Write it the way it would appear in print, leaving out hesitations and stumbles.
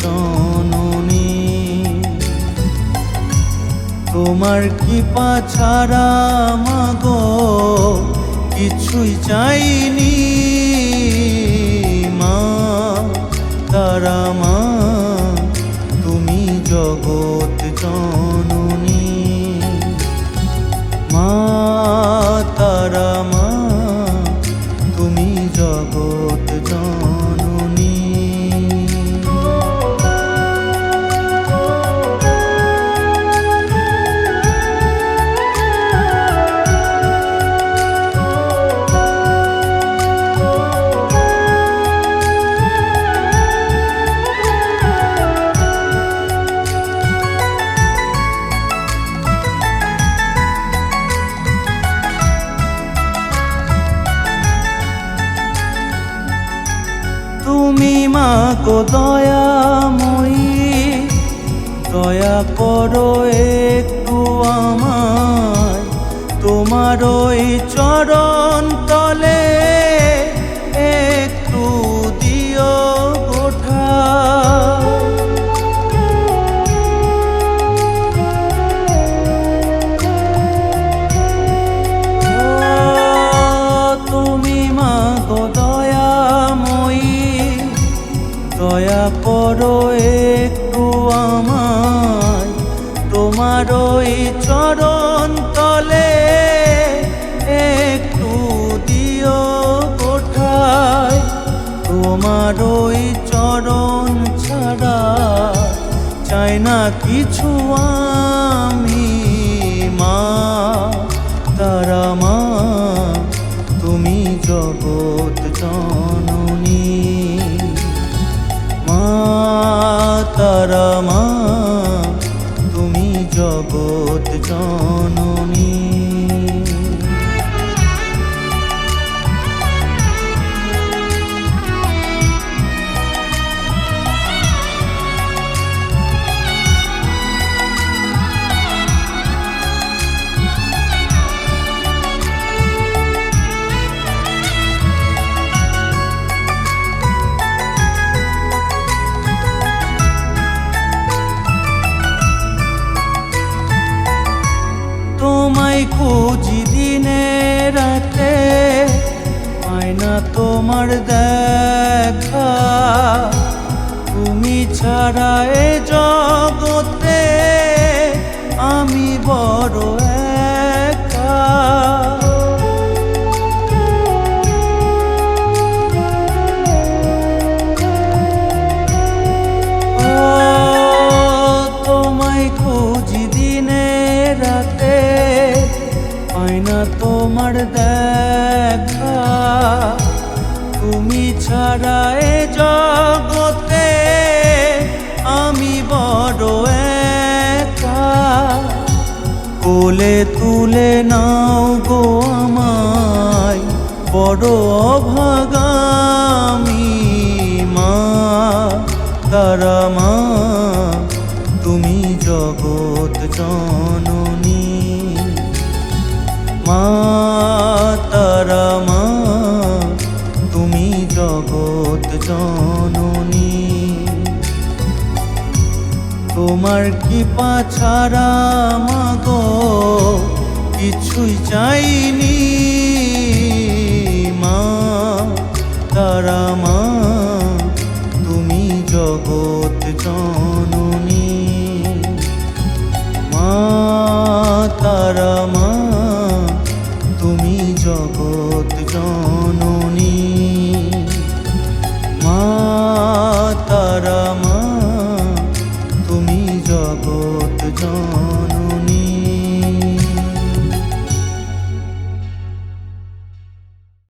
জননী। তোমার কৃপা ছাড়া মাগো কিছুই চাইনি মা তারা মা, তুমি জগৎ জননী। মা তারা মা, তুমি জগৎ জননী। তুমি মা গো দয়াময়ী, দয়া করো একটু আমায়, তোমার ওই চরণ তলে একটু দিও ওঠায়। তুমি মা গো দয়াময়ী, দয়া করো একটু আমায়, তোমার ওই চরণ তলে একটু দিও ওঠায়। তোমার ওই চরণ ছাড়া চাই না কিছু আমি মা তারা মা, তুমি জগৎ জননী। মা তারা মা, তুমি জগৎ জননী। তোমায় খুঁজি দিনে রাতে, পাই না তোমার দেখা, তুমি ছাড়া এ জগতে আমি বড় একা। তোমায় খুঁজি দিনে রাতে, পাই না তোমার দেখা, তুমি ছাড়া এ জগতে আমি বড় একা। কোলে তুলে নাও গো আমায়, বড় অভাগামি মা তারা মা, তুমি জগৎ জননী। মা তারা মা, তুমি জগৎ জননী। তোমার কৃপা ছাড়া মাগো কিছুই চাইনি মা তারা মা।